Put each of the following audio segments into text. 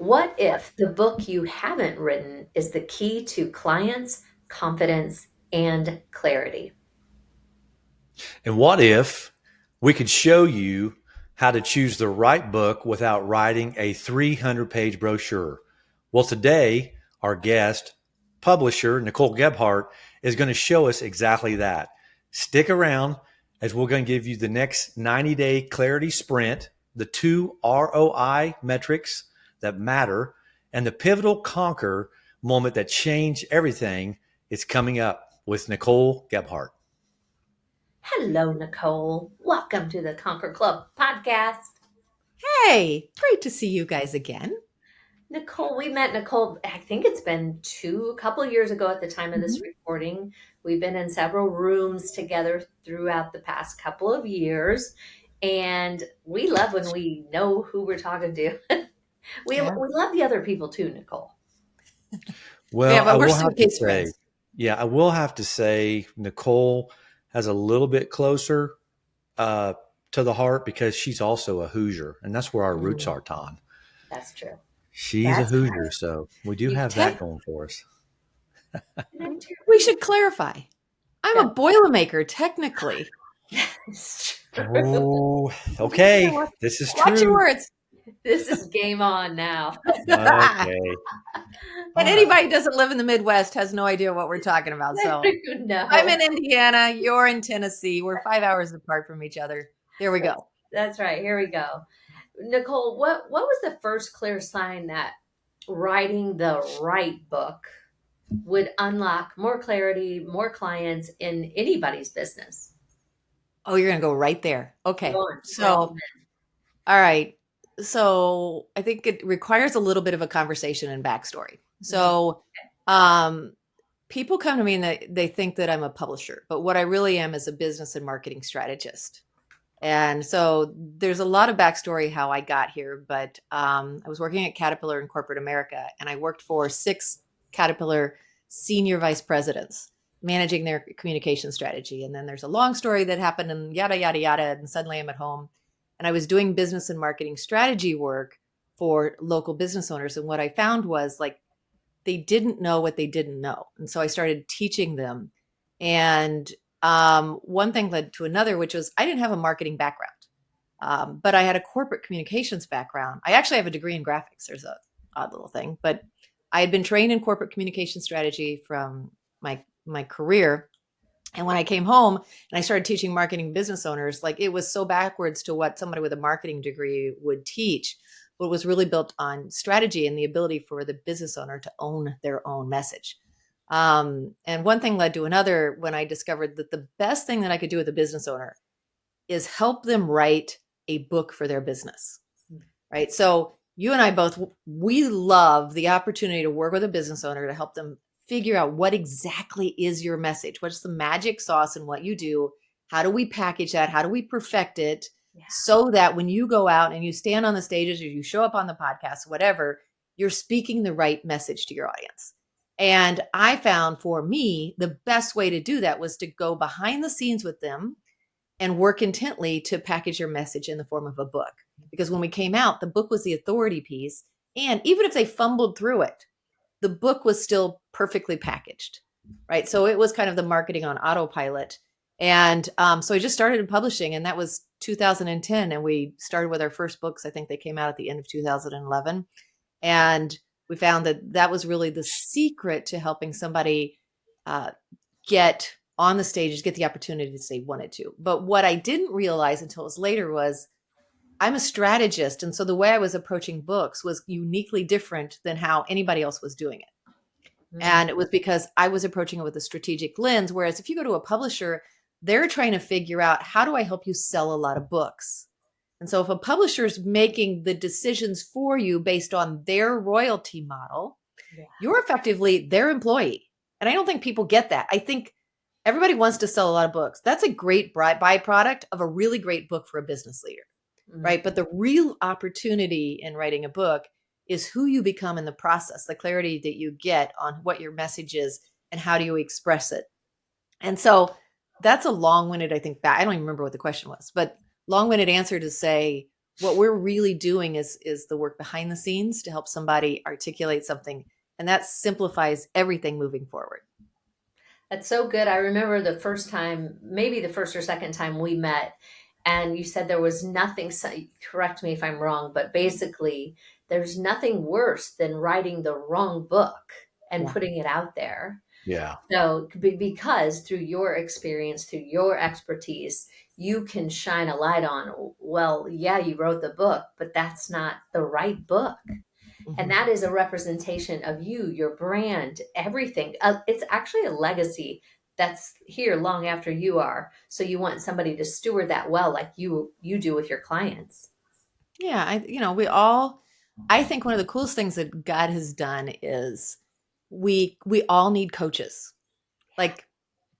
What if the book you haven't written is the key to clients, confidence, and clarity? And what if we could show you how to choose the right book without writing a 300-page brochure? Well, today, our guest, publisher Nicole Gebhardt, is going to show us exactly that. Stick around as we're going to give you the next 90-day clarity sprint, the 2 ROI metrics that matter, and the pivotal conquer moment that changed everything is coming up with Nicole Gebhardt. Hello, Nicole. Welcome to the Conquer Club podcast. Hey, great to see you guys again. Nicole, we met Nicole, I think it's been a couple of years ago at the time of this Mhm. recording. We've been in several rooms together throughout the past couple of years, and we love when we know who we're talking to. We Yeah. love the other people too, Nicole. Well, Yeah, I but we're will have to suitcase say, friends. yeah, I will have to say Nicole has a little bit closer uh, to the heart because she's also a Hoosier, and that's where our roots Mm, are, Ton. that's true. She's a That's Hoosier, so we do you have Tech, that going for us. connect your we roots. should clarify. I'm Yeah, a Boilermaker, technically. that's true. Oh, Yeah, okay. This is watch your true. words. This is game on now. And Okay. All right. anybody who doesn't live in the Midwest has no idea what we're talking about. So I'm No, in Indiana, you're in Tennessee. We're 5 hours apart from each other. There we that's, go. that's right. Here we go. Nicole, what was the first clear sign that writing the right book would unlock more clarity, more clients in anybody's business? Oh, you're going to go right there. Go Okay. on, we're all So, all right. So I think it requires a little bit of a conversation and backstory. in. So, people come to me and they think that I'm a publisher, but what I really am is a business and marketing strategist. And so there's a lot of backstory how I got here, but I was working at Caterpillar in corporate America, and I worked for 6 Caterpillar senior vice presidents managing their communication strategy. And then there's a long story that happened and yada, yada, yada. And suddenly I'm at home and I was doing business and marketing strategy work for local business owners. And what I found was like they didn't know what they didn't know. And so I started teaching them. And one thing led to another, which was I didn't have a marketing background, but I had a corporate communications background. I actually have a degree in graphics. There's a odd little thing, but I had been trained in corporate communication strategy from my career. And when I came home and I started teaching marketing business owners, like it was so backwards to what somebody with a marketing degree would teach, but it was really built on strategy and the ability for the business owner to own their own message. And one thing led to another when I discovered that the best thing that I could do with a business owner is help them write a book for their business, right? So you and I both, we love the opportunity to work with a business owner to help them figure out what exactly is your message. What's the magic sauce in what you do? How do we package that? How do we perfect it Yeah. so that when you go out and you stand on the stages or you show up on the podcast, whatever, you're speaking the right message to your audience. And I found for me, the best way to do that was to go behind the scenes with them and work intently to package your message in the form of a book. Because when we came out, the book was the authority piece. And even if they fumbled through it, the book was still perfectly packaged, right? So it was kind of the marketing on autopilot. And so I just started in publishing, and that was 2010. And we started with our first books. I think they came out at the end of 2011. And we found that that was really the secret to helping somebody get on the stage, get the opportunity to say wanted to. But what I didn't realize until it was later was I'm a strategist. And so the way I was approaching books was uniquely different than how anybody else was doing it. Mm, And it was because I was approaching it with a strategic lens. Whereas if you go to a publisher, they're trying to figure out how do I help you sell a lot of books? And so if a publisher is making the decisions for you based on their royalty model, yeah. you're effectively their employee. And I don't think people get that. I think everybody wants to sell a lot of books. That's a great byproduct of a really great book for a business leader, Mm, right? But the real opportunity in writing a book is who you become in the process, the clarity that you get on what your message is and how do you express it. And so that's a long-winded, I think, I don't even remember what the question was, but long-winded answer to say What we're really doing is the work behind the scenes to help somebody articulate something, and that simplifies everything moving forward. That's so good. I remember the first time, maybe the first or second time we met, and you said there was nothing, correct me if I'm wrong, but basically, there's nothing worse than writing the wrong book and Yeah. putting it out there. Yeah. So, because through your experience, through your expertise, you can shine a light on, well, yeah, you wrote the book, but that's not the right book. And Mhm. that is a representation of you, your brand, everything. It's actually a legacy that's here long after you are. So you want somebody to steward that well, like you do with your clients. Yeah, I think one of the coolest things that God has done is we all need coaches. Like,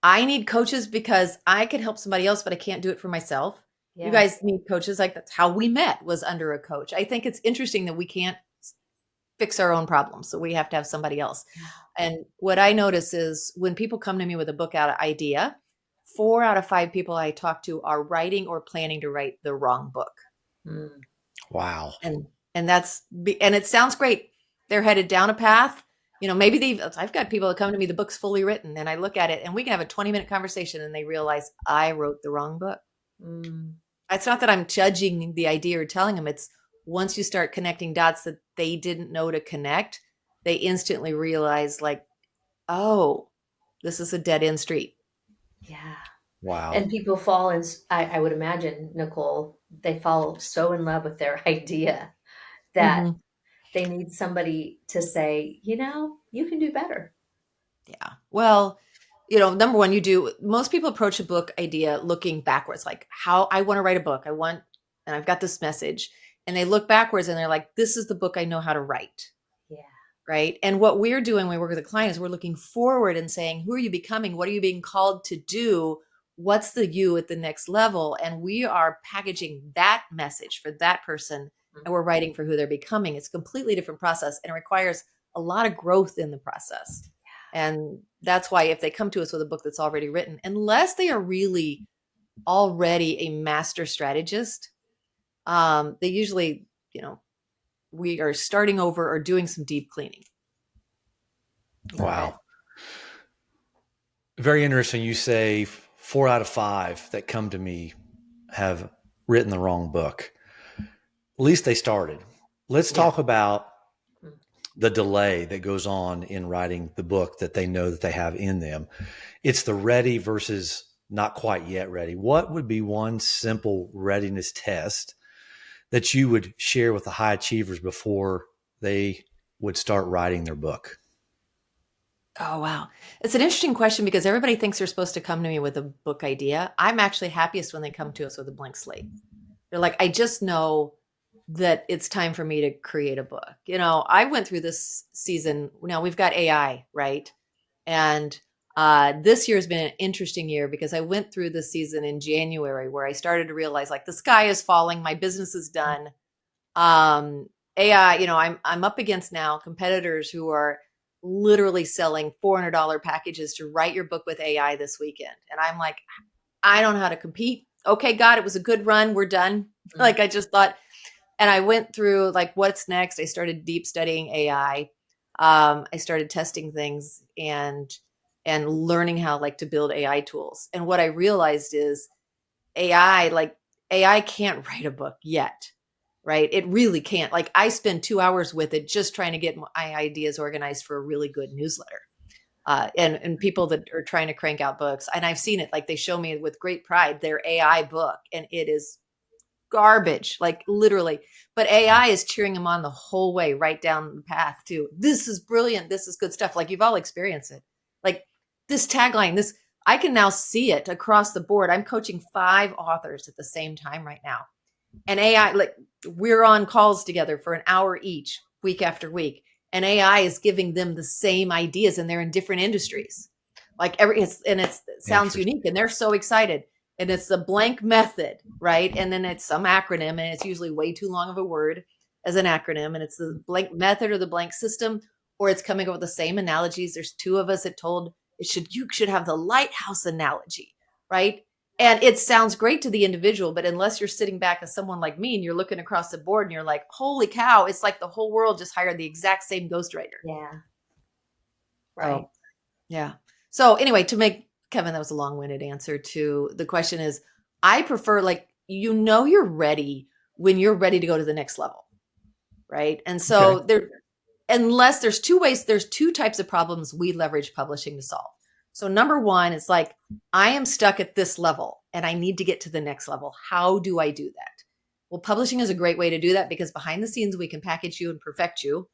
I need coaches because I can help somebody else, but I can't do it for myself. You Yes. guys need coaches. Like, that's how we met, was under a coach. I think it's interesting that we can't fix our own problems, so we have to have somebody else. And what I notice is when people come to me with a book out idea, 4 out of 5 people I talk to are writing or planning to write the wrong book. Mm. Wow. And and it sounds great. They're headed down a path. Maybe I've got people that come to me, the book's fully written, and I look at it and we can have a 20-minute conversation and they realize I wrote the wrong book. Mm. It's not that I'm judging the idea or telling them. It's once you start connecting dots that they didn't know to connect, they instantly realize, like, oh, this is a dead end street. Yeah. Wow. And people fall in, I would imagine, Nicole, they fall so in love with their idea that Mhm. they need somebody to say, you can do better. Yeah. Well, number one, most people approach a book idea looking backwards, like, how I want to write a book. And I've got this message. And they look backwards and they're like, this is the book I know how to write. Yeah. Right. And what we're doing when we work with a client is we're looking forward and saying, who are you becoming? What are you being called to do? What's the you at the next level? And we are packaging that message for that person, and we're writing for who they're becoming. It's a completely different process, and it requires a lot of growth in the process. And that's why if they come to us with a book that's already written, unless they are really already a master strategist, they usually, we are starting over or doing some deep cleaning. Love it. Wow. Very interesting. You say 4 out of 5 that come to me have written the wrong book. At least they started. Let's Yeah. talk about Mm. the delay that goes on in writing the book that they know that they have in them. It's the ready versus not quite yet ready. What would be one simple readiness test that you would share with the high achievers before they would start writing their book? Oh, wow. It's an interesting question because everybody thinks they're supposed to come to me with a book idea. I'm actually happiest when they come to us with a blank slate. They're like, I just know that it's time for me to create a book. I went through this season. Now we've got AI, right? And this year has been an interesting year because I went through the season in January where I started to realize, like, the sky is falling, my business is done. AI, I'm up against now competitors who are literally selling $400 packages to write your book with AI this weekend. And I'm like, I don't know how to compete. Okay, God, it was a good run. We're done. Mm. Like, I just thought, and I went through, like, what's next. I started deep studying AI. I started testing things and learning how, like, to build AI tools. And what I realized is AI can't write a book yet, right? It really can't. Like, I spend 2 hours with it just trying to get my ideas organized for a really good newsletter. And people that are trying to crank out books, and I've seen it, like, they show me with great pride their AI book, and it is garbage, like, literally. But AI is cheering them on the whole way, right down the path to, this is brilliant, this is good stuff. Like, you've all experienced it. Like, this tagline, this, I can now see it across the board. I'm coaching 5 authors at the same time right now. And AI, like, we're on calls together for an hour each, week after week. And AI is giving them the same ideas, and they're in different industries. Like, it sounds Interesting. unique, and they're so excited. And it's the blank method, right? And then it's some acronym, and it's usually way too long of a word as an acronym. And it's the blank method or the blank system, or it's coming up with the same analogies. There's 2 of us that told you should have the lighthouse analogy, right? And it sounds great to the individual, but unless you're sitting back as someone like me and you're looking across the board and you're like, holy cow, it's like the whole world just hired the exact same ghostwriter. Yeah, right. So, yeah. So, anyway, to make Kevin, that was a long winded answer to the question is I prefer, like, you're ready when you're ready to go to the next level. Right. And Okay. so, unless there's two types of problems we leverage publishing to solve. So, number one is like, I am stuck at this level and I need to get to the next level. How do I do that? Well, publishing is a great way to do that because behind the scenes, we can package you and perfect you,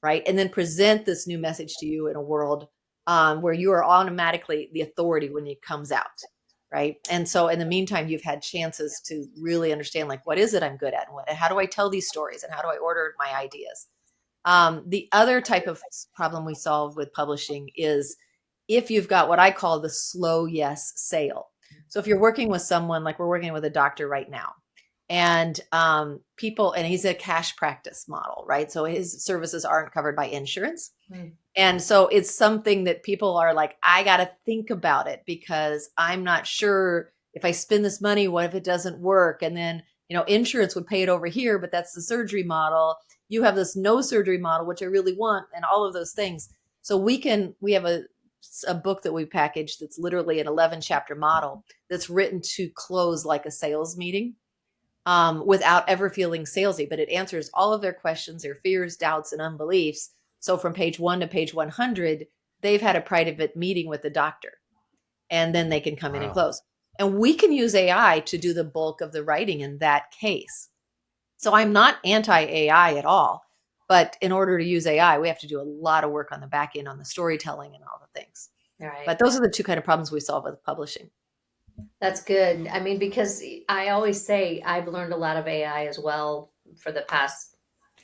right? And then present this new message to you in a world where you are automatically the authority when it comes out, right? And so in the meantime, you've had chances to really understand, like, what is it I'm good at, and how do I tell these stories, and how do I order my ideas. The other type of problem we solve with publishing is if you've got what I call the slow yes sale. So if you're working with someone, like we're working with a doctor right now, and and he's a cash practice model, right? So his services aren't covered by insurance. Hmm. And so it's something that people are like, I got to think about it because I'm not sure if I spend this money, what if it doesn't work? And then, insurance would pay it over here, but that's the surgery model. You have this no surgery model, which I really want, and all of those things. So we have a book that we package that's literally an 11 chapter model that's written to close like a sales meeting, without ever feeling salesy, but it answers all of their questions, their fears, doubts, and unbeliefs. So from page 1 to page 100, they've had a private meeting with the doctor, and then they can come in and Wow. close. And we can use AI to do the bulk of the writing in that case. So I'm not anti-AI at all, but in order to use AI, we have to do a lot of work on the back end, on the storytelling and all the things. Right. But those are the two kind of problems we solve with publishing. That's good. I mean, because I always say I've learned a lot of AI as well for the past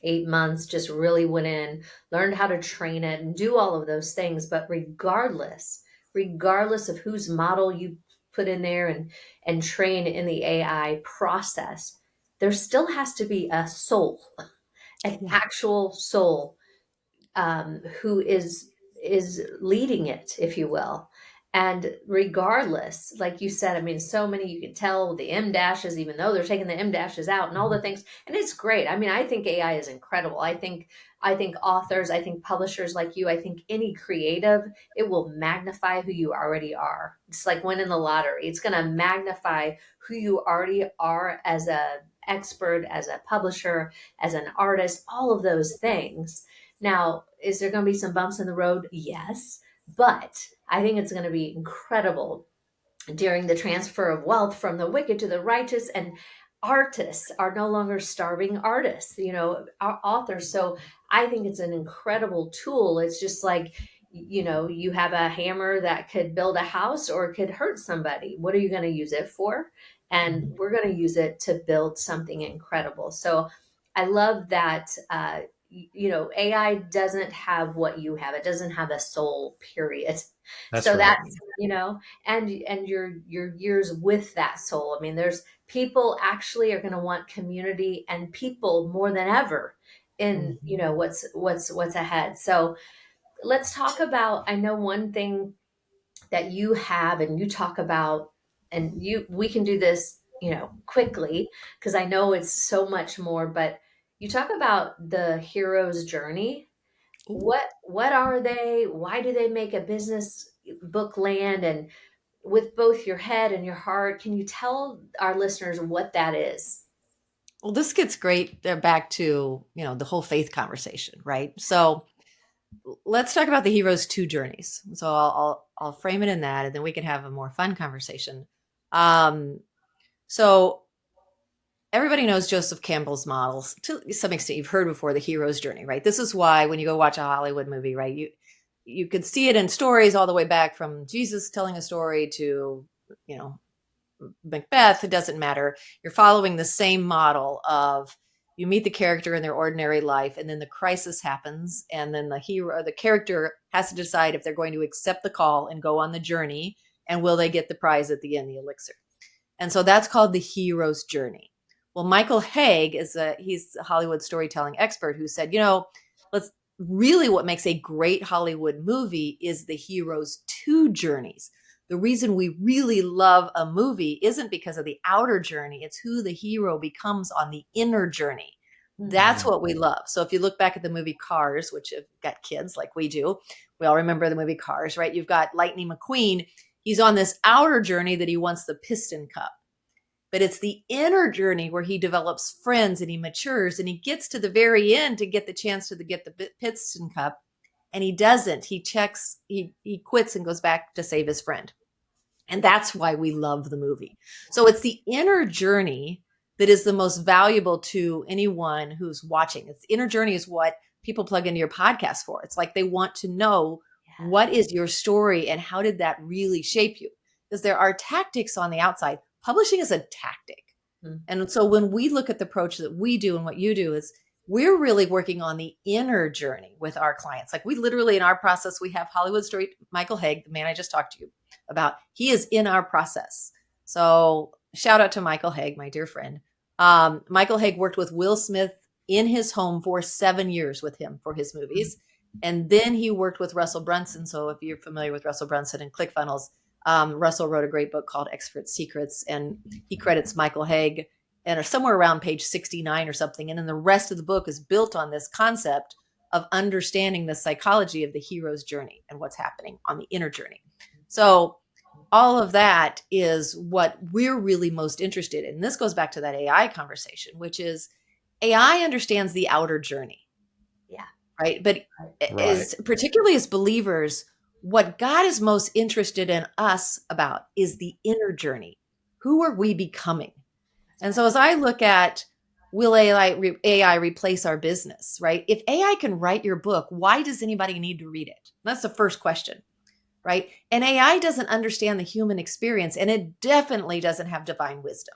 8 months, just really went in, learned how to train it and do all of those things. But regardless of whose model you put in there and train in the AI process, there still has to be a soul, an Yeah. actual soul, who is leading it, if you will. And regardless, like you said, I mean, so many, you can tell the M dashes, even though they're taking the M dashes out and all the things, and it's great. I mean, I think AI is incredible. I think authors, I think publishers like you, I think any creative, it will magnify who you already are. It's like winning the lottery. It's going to magnify who you already are as a expert, as a publisher, as an artist, all of those things. Now, is there going to be some bumps in the road? Yes. But I think it's going to be incredible during the transfer of wealth from the wicked to the righteous. And artists are no longer starving artists, authors. So I think it's an incredible tool. It's just like, you have a hammer that could build a house or it could hurt somebody. What are you going to use it for? And Mhm. we're going to use it to build something incredible. So I love that. AI doesn't have what you have. It doesn't have a soul, period. That's So right. that's, and your years with that soul. I mean, there's people actually are going to want community and people more than ever in, Mhm. what's ahead. So let's talk about, I know one thing that you have and you talk about, and we can do this, quickly, because I know it's so much more, but you talk about the hero's journey. Ooh. What are they? Why do they make a business book land? And with both your head and your heart, can you tell our listeners what that is? Well, this gets great back to, the whole faith conversation, right? So let's talk about the hero's two journeys. So I'll frame it in that, and then we can have a more fun conversation. Um, so everybody knows Joseph Campbell's models to some extent. You've heard before the hero's journey, right? This is why when you go watch a Hollywood movie, right, you could see it in stories all the way back from Jesus telling a story to, you know, Macbeth. It doesn't matter. You're following the same model of you meet the character in their ordinary life, and then the crisis happens, and then the character has to decide if they're going to accept the call and go on the journey, and will they get the prize at the end, the elixir. And so that's called the hero's journey. Well, Michael Haig he's a Hollywood storytelling expert who said, let's really, what makes a great Hollywood movie is the hero's two journeys. the reason we really love a movie isn't because of the outer journey. It's who the hero becomes on the inner journey. That's what we love. So if you look back at the movie Cars, which have got kids like we do, we all remember the movie Cars, right? You've got Lightning McQueen. He's on this outer journey that he wants the piston cup. But it's the inner journey where he develops friends and he matures and he gets to the very end to get the chance to get the piston cup. And he doesn't. He quits and goes back to save his friend. And that's why we love the movie. So it's the inner journey that is the most valuable to anyone who's watching. It's the inner journey is what people plug into your podcast for. It's like they want to know what is your story and how did that really shape you? Because there are tactics on the outside. Publishing is a tactic. And so when we look at the approach that we do and what you do is we're really working on the inner journey with our clients. Like we literally in our process, we have Hollywood story, Michael Haig, the man I just talked to you about, he is in our process. So shout out to Michael Haig, my dear friend. Michael Haig worked with Will Smith in his home for 7 years with him for his movies. And then he worked with Russell Brunson. So if you're familiar with Russell Brunson and ClickFunnels, Russell wrote a great book called Expert Secrets, and he credits Michael Haig and somewhere around page 69 or something. And then the rest of the book is built on this concept of understanding the psychology of the hero's journey and what's happening on the inner journey. So all of that is what we're really most interested in. And this goes back to that AI conversation, which is AI understands the outer journey. Yeah. Right. But particularly as believers, what God is most interested in us about is the inner journey. Who are we becoming? And so as I look at, will AI replace our business, right? If AI can write your book, why does anybody need to read it? That's the first question, right? And AI doesn't understand the human experience, and it definitely doesn't have divine wisdom.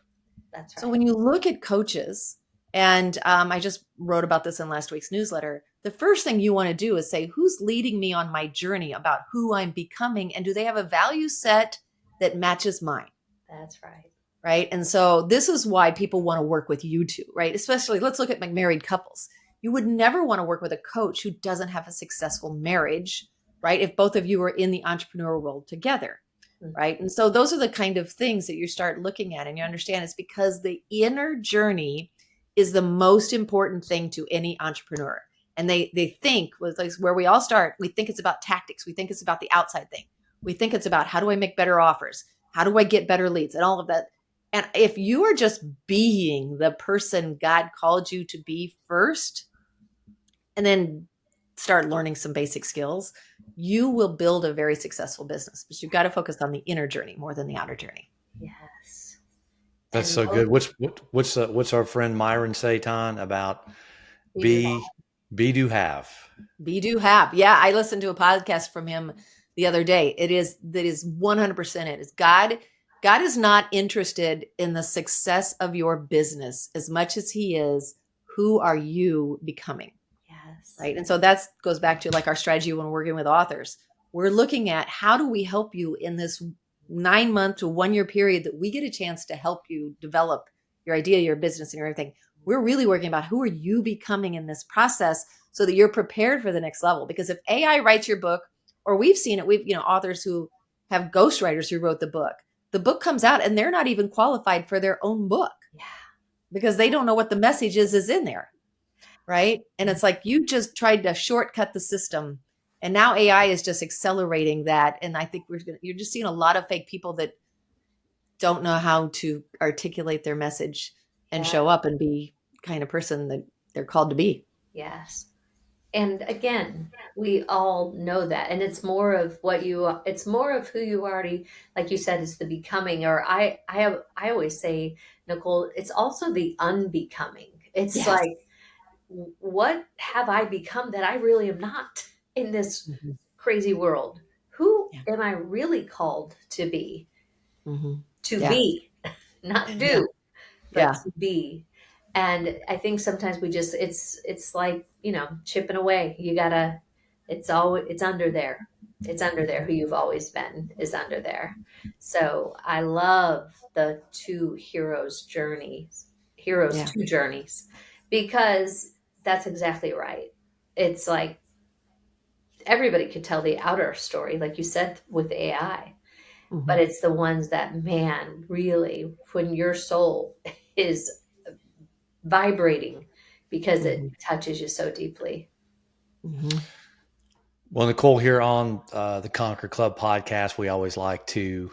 That's right. So when you look at coaches, and I just wrote about this in last week's newsletter, the first thing you want to do is say, who's leading me on my journey about who I'm becoming? And do they have a value set that matches mine? That's right. Right. And so this is why people want to work with you too, right? Especially let's look at married couples. You would never want to work with a coach who doesn't have a successful marriage, right? If both of you are in the entrepreneurial world together, right? And so those are the kind of things that you start looking at and you understand it's because the inner journey is the most important thing to any entrepreneur. And they think, like where we all start, we think it's about tactics. We think it's about the outside thing. We think it's about how do I make better offers? How do I get better leads and all of that? And if you are just being the person God called you to be first, and then start learning some basic skills, you will build a very successful business. But you've got to focus on the inner journey more than the outer journey. Yes. That's so good. What's our friend Myron say, Ton, about be do have? Be do have. Yeah, I listened to a podcast from him the other day. That is 100% it. It's God is not interested in the success of your business as much as he is who are you becoming. Yes. Right. And so that goes back to like our strategy when we're working with authors. We're looking at how do we help you in this 9 month to 1 year period that we get a chance to help you develop your idea, your business and everything. We're really working about who are you becoming in this process so that you're prepared for the next level. Because if AI writes your book, or we've seen it, authors who have ghostwriters who wrote the book comes out and they're not even qualified for their own book. Yeah. Because they don't know what the message is in there. Right. And it's like you just tried to shortcut the system. And now AI is just accelerating that. And I think you're just seeing a lot of fake people that don't know how to articulate their message and show up and be kind of person that they're called to be. Yes. And again, we all know that. And it's more of it's more of who you already, like you said, is the becoming, or I always say, Nicole, it's also the unbecoming. It's like, what have I become that I really am not in this crazy world? Who am I really called to be? Be, not do, but to be. And I think sometimes we just, it's like, chipping away. You gotta, it's under there. It's under there. Who you've always been is under there. So I love the two journeys, because that's exactly right. It's like everybody could tell the outer story, like you said, with AI. but Mhm. it's the ones that, man, really, when your soul is vibrating because it Mhm. touches you so deeply. Mhm. Well, Nicole, here on the Conquer Club podcast, we always like to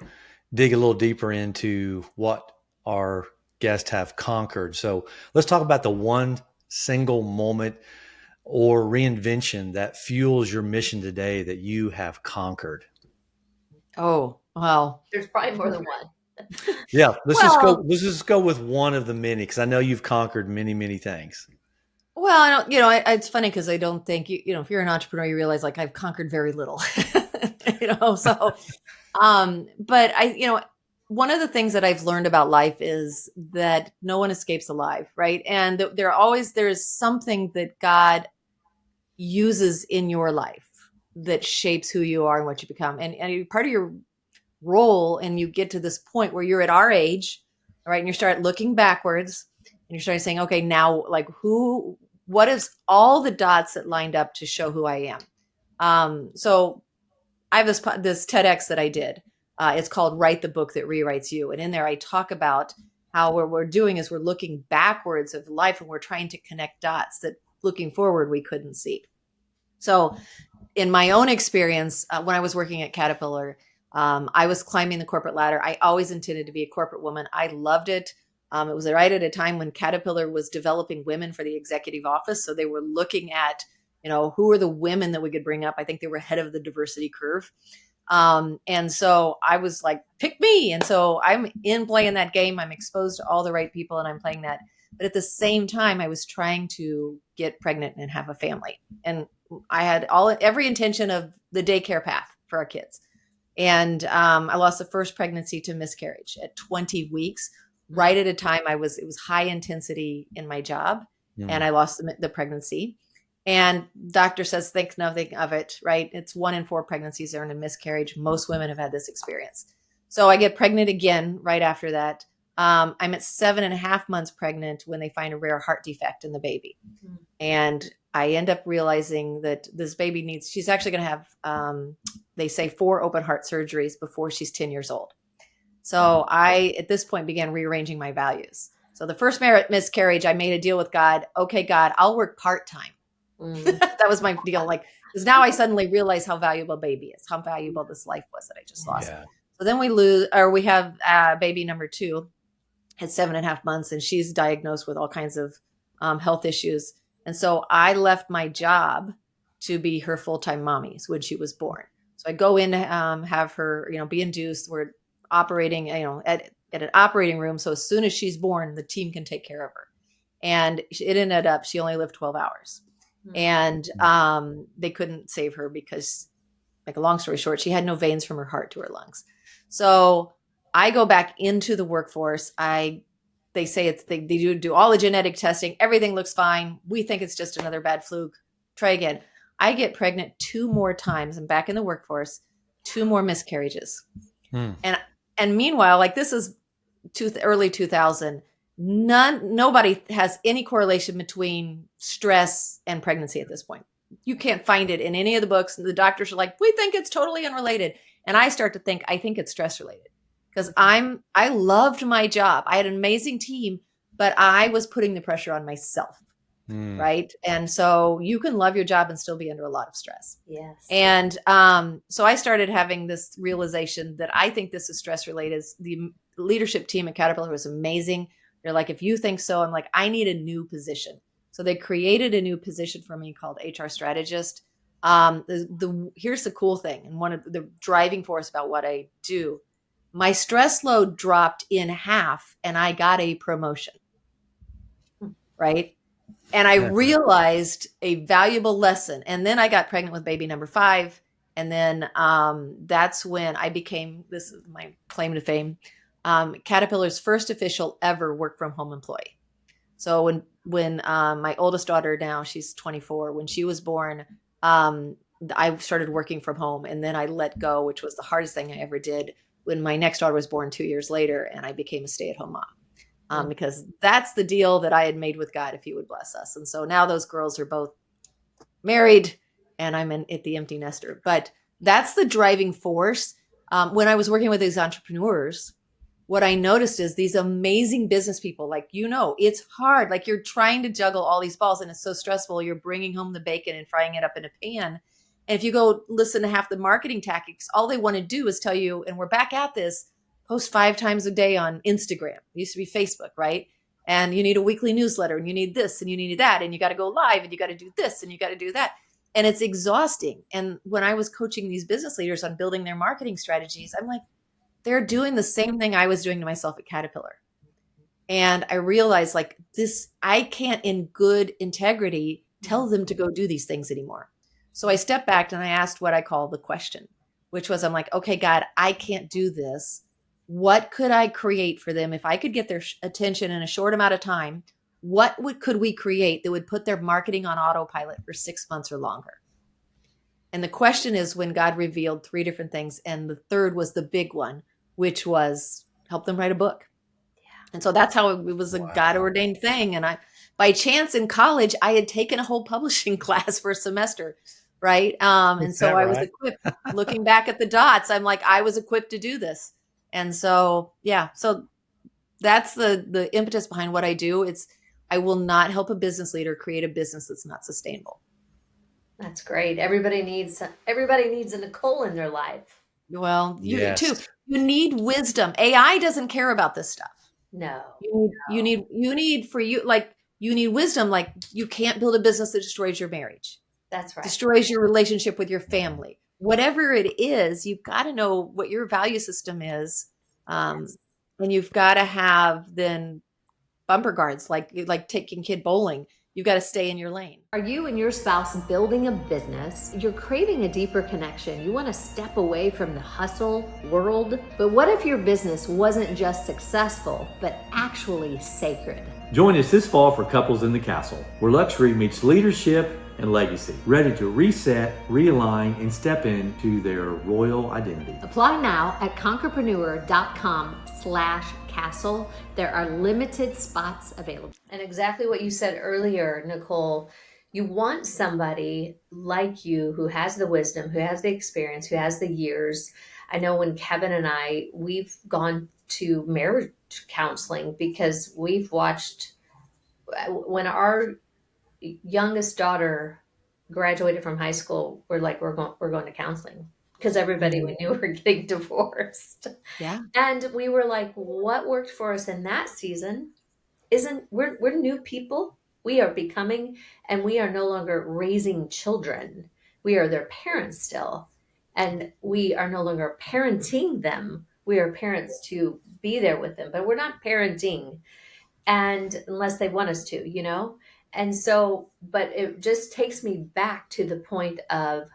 dig a little deeper into what our guests have conquered. So let's talk about the one single moment or reinvention that fuels your mission today that you have conquered. Oh, well. There's probably more than one. Yeah, let's just go. Well, Let's just go with one of the many because I know you've conquered many, many things. I don't, it's funny because I don't think if you're an entrepreneur, you realize like I've conquered very little, so, but one of the things that I've learned about life is that no one escapes alive, right? And there's something that God uses in your life that shapes who you are and what you become. And part of your role, and you get to this point where you're at our age, right? And you start looking backwards and you start saying, okay, now like what is all the dots that lined up to show who I am? So I have this TEDx that I did. It's called Write the Book That Rewrites You. And in there, I talk about how what we're doing is we're looking backwards of life and we're trying to connect dots that looking forward we couldn't see. So in my own experience, when I was working at Caterpillar, I was climbing the corporate ladder. I always intended to be a corporate woman. I loved it. It was right at a time when Caterpillar was developing women for the executive office. So they were looking at, who are the women that we could bring up. I think they were ahead of the diversity curve. And so I was like, pick me. And so I'm in playing that game. I'm exposed to all the right people and I'm playing that. But at the same time, I was trying to get pregnant and have a family. And I had every intention of the daycare path for our kids. And I lost the first pregnancy to miscarriage at 20 weeks, right at a time it was high intensity in my job. And Mm. I lost the pregnancy. And doctor says, think nothing of it, right? It's 1 in 4 pregnancies are in a miscarriage. Most women have had this experience. So I get pregnant again right after that. I'm at 7.5 months pregnant when they find a rare heart defect in the baby. And I end up realizing that this baby she's actually going to have, they say 4 open heart surgeries before she's 10 years old. So I, at this point, began rearranging my values. So the first miscarriage, I made a deal with God. Okay, God, I'll work part-time. That was my deal. Like, because now I suddenly realize how valuable baby is, how valuable this life was that I just lost. Yeah. So then we have baby number 2 at 7.5 months, and she's diagnosed with all kinds of health issues. And so I left my job to be her full-time mommy when she was born. So I go in to have her, be induced. We're operating, at an operating room. So as soon as she's born, the team can take care of her. And it ended up, she only lived 12 hours. And they couldn't save her because, like a long story short, she had no veins from her heart to her lungs. So I go back into the workforce. They say they do all the genetic testing. Everything looks fine. We think it's just another bad fluke. Try again. I get pregnant 2 more times. I'm back in the workforce, 2 more miscarriages. Mm. And meanwhile, like this is early 2000, nobody has any correlation between stress and pregnancy at this point. You can't find it in any of the books. And the doctors are like, we think it's totally unrelated. And I start to think, I think it's stress related because I loved my job. I had an amazing team, but I was putting the pressure on myself. Mm. Right. And so you can love your job and still be under a lot of stress. Yes. And so I started having this realization that I think this is stress related. The leadership team at Caterpillar was amazing. They're like, if you think so, I'm like, I need a new position. So they created a new position for me called HR strategist. Here's the cool thing. And one of the driving force about what I do, my stress load dropped in half and I got a promotion. Right. And I realized a valuable lesson. And then I got pregnant with baby number 5. And then that's when I became, this is my claim to fame, Caterpillar's first official ever work from home employee. So when my oldest daughter now, she's 24, when she was born, I started working from home and then I let go, which was the hardest thing I ever did when my next daughter was born 2 years later and I became a stay-at-home mom. Because that's the deal that I had made with God if he would bless us. And so now those girls are both married and I'm at the empty nester. But that's the driving force. when I was working with these entrepreneurs, what I noticed is these amazing business people, like, it's hard. Like you're trying to juggle all these balls and it's so stressful. You're bringing home the bacon and frying it up in a pan. And if you go listen to half the marketing tactics, all they want to do is tell you, and we're back at this, post 5 times a day on Instagram. It used to be Facebook, right? And you need a weekly newsletter and you need this and you need that. And you got to go live and you got to do this and you got to do that. And it's exhausting. And when I was coaching these business leaders on building their marketing strategies, I'm like, they're doing the same thing I was doing to myself at Caterpillar. And I realized like this, I can't in good integrity tell them to go do these things anymore. So I stepped back and I asked what I call the question, which was, I'm like, okay, God, I can't do this. What could I create for them? If I could get their attention in a short amount of time, could we create that would put their marketing on autopilot for 6 months or longer? And the question is when God revealed 3 different things. And the third was the big one, which was help them write a book. Yeah. And so that's how it was a God ordained thing. And by chance in college, I had taken a whole publishing class for a semester. Right. And so I was equipped. Looking back at the dots, I'm like, I was equipped to do this. And so, yeah, so that's the impetus behind what I do. I will not help a business leader create a business that's not sustainable. That's great. Everybody needs a Nicole in their life. Well, you too. You need wisdom. AI doesn't care about this stuff. No. You need wisdom. Like you can't build a business that destroys your marriage. That's right. Destroys your relationship with your family. Whatever it is, you've got to know what your value system is. Yes. And you've got to have then bumper guards, like taking kid bowling. You've got to stay in your lane. Are you and your spouse building a business? You're craving a deeper connection. You want to step away from the hustle world. But what if your business wasn't just successful, but actually sacred? Join us this fall for Couples in the Castle, where luxury meets leadership and legacy, ready to reset, realign, and step into their royal identity. Apply now at conquerpreneur.com/castle. There are limited spots available. And exactly what you said earlier, Nicole, you want somebody like you who has the wisdom, who has the experience, who has the years. I know when Kevin and we've gone to marriage counseling because we've watched when our youngest daughter graduated from high school, we're going to counseling because everybody we knew were getting divorced. Yeah. And we were like, what worked for us in that season we're new people. We are becoming, and we are no longer raising children. We are their parents still. And we are no longer parenting them. We are parents to be there with them, but we're not parenting unless they want us to, And so, but it just takes me back to the point of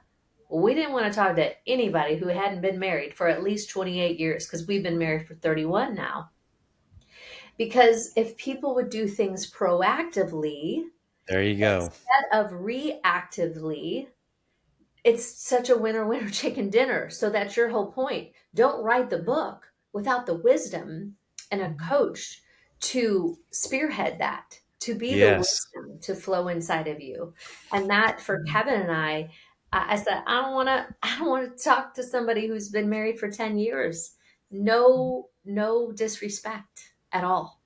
we didn't want to talk to anybody who hadn't been married for at least 28 years because we've been married for 31 now. Because if people would do things proactively, there you go, instead of reactively, it's such a winner chicken dinner. So that's your whole point. Don't write the book without the wisdom and a coach to spearhead that, to be the wisdom to flow inside of you. And that for Kevin and I said, I don't want to talk to somebody who's been married for 10 years. No disrespect at all.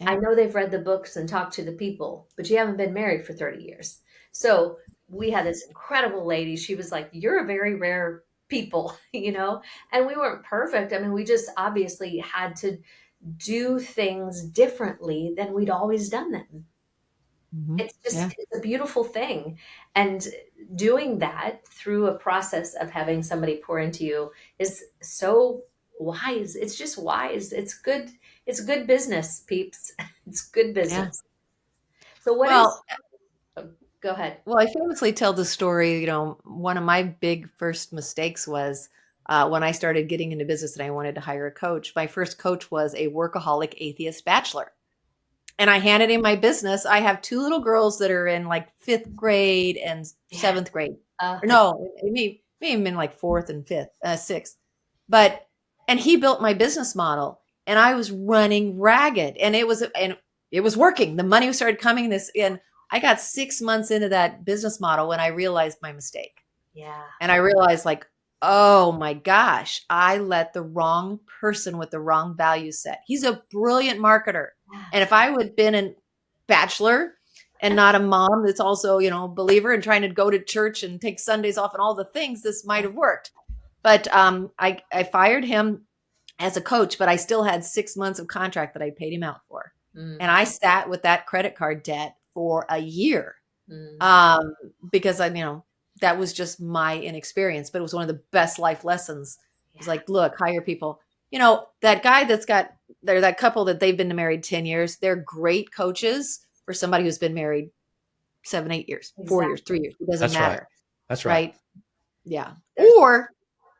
Yeah. I know they've read the books and talked to the people, but you haven't been married for 30 years. So we had this incredible lady. She was like, you're a very rare people, and we weren't perfect. I mean, we just obviously had to do things differently than we'd always done them. Mm-hmm. It's a beautiful thing. And doing that through a process of having somebody pour into you is so wise. It's just wise. It's good. It's good business, peeps. It's good business. Yeah. So go ahead. Well, I famously tell the story, one of my big first mistakes was when I started getting into business and I wanted to hire a coach. My first coach was a workaholic atheist bachelor. And I handed him my business. I have 2 little girls that are in like 5th grade and 7th grade. Maybe in like 4th and 5th, 6th. And he built my business model and I was running ragged and it was working. The money started coming and I got 6 months into that business model when I realized my mistake. Yeah. And I realized like, oh my gosh, I let the wrong person with the wrong value set. He's a brilliant marketer. And if I would have been a bachelor and not a mom that's also, a believer and trying to go to church and take Sundays off and all the things, this might have worked. But I fired him as a coach, but I still had 6 months of contract that I paid him out for. And I sat with that credit card debt for a year because that was just my inexperience, but it was one of the best life lessons. It was like, look, hire people. That guy that couple that they've been married 10 years, they're great coaches for somebody who's been married 7, 8 years, 4 years, 3 years. It doesn't matter. Right. That's right. Yeah. Or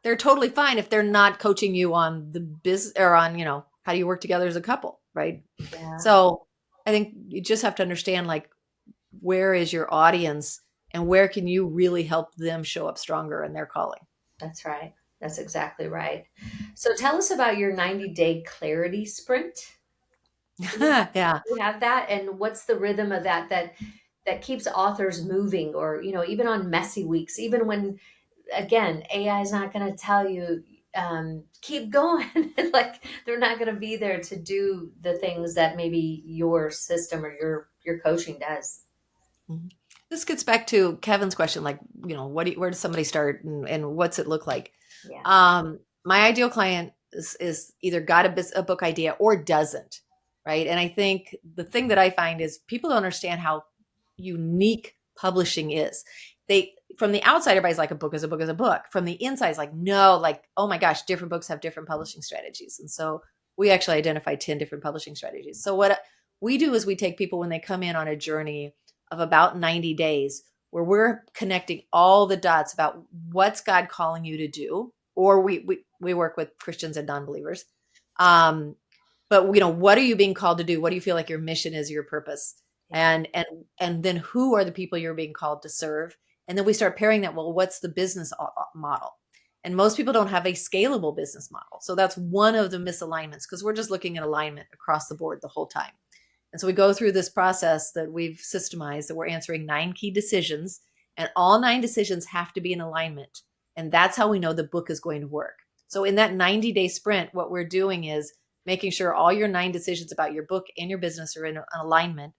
they're totally fine if they're not coaching you on the business or on, how do you work together as a couple. Right. Yeah. So I think you just have to understand, like, where is your audience and where can you really help them show up stronger in their calling? That's right. That's exactly right. So tell us about your 90-day clarity sprint. Yeah. You have that, and what's the rhythm of that keeps authors moving, or even on messy weeks, even when, again, AI is not going to tell you keep going. Like, they're not going to be there to do the things that maybe your system or your coaching does. This gets back to Kevin's question, like, where does somebody start and what's it look like? Yeah. My ideal client is either got a book idea or doesn't, right? And I think the thing that I find is people don't understand how unique publishing is. From the outside, everybody's like, a book is a book is a book. From the inside, it's like, no, like, oh my gosh, different books have different publishing strategies. And so we actually identified 10 different publishing strategies. So what we do is we take people when they come in on a journey of about 90 days where we're connecting all the dots about what's God calling you to do. Or we work with Christians and non-believers. But what are you being called to do? What do you feel like your mission is, your purpose? And then who are the people you're being called to serve? And then we start pairing that. Well, what's the business model? And most people don't have a scalable business model. So that's one of the misalignments, because we're just looking at alignment across the board the whole time. And so we go through this process that we've systemized, that we're answering 9 key decisions, and all 9 decisions have to be in alignment. And that's how we know the book is going to work. So in that 90-day sprint, what we're doing is making sure all your 9 decisions about your book and your business are in alignment.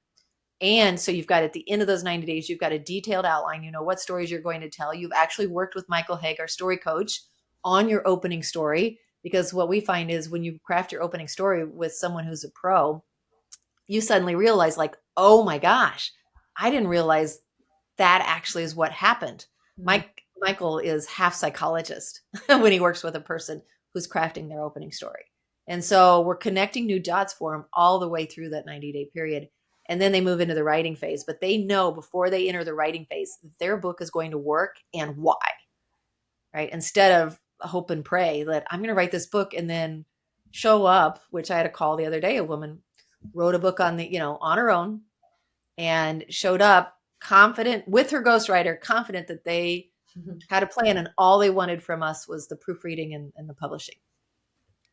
And so you've got, at the end of those 90 days, you've got a detailed outline. You know what stories you're going to tell. You've actually worked with Michael Haig, our story coach, on your opening story, because what we find is when you craft your opening story with someone who's a pro, you suddenly realize, like, oh my gosh, I didn't realize that actually is what happened. Michael is half psychologist when he works with a person who's crafting their opening story. And so we're connecting new dots for them all the way through that 90-day period. And then they move into the writing phase, but they know before they enter the writing phase, their book is going to work and why, right? Instead of hope and pray that I'm going to write this book and then show up, which I had a call the other day, a woman wrote a book on on her own and showed up confident with her ghostwriter, confident that they had a plan, and all they wanted from us was the proofreading and the publishing.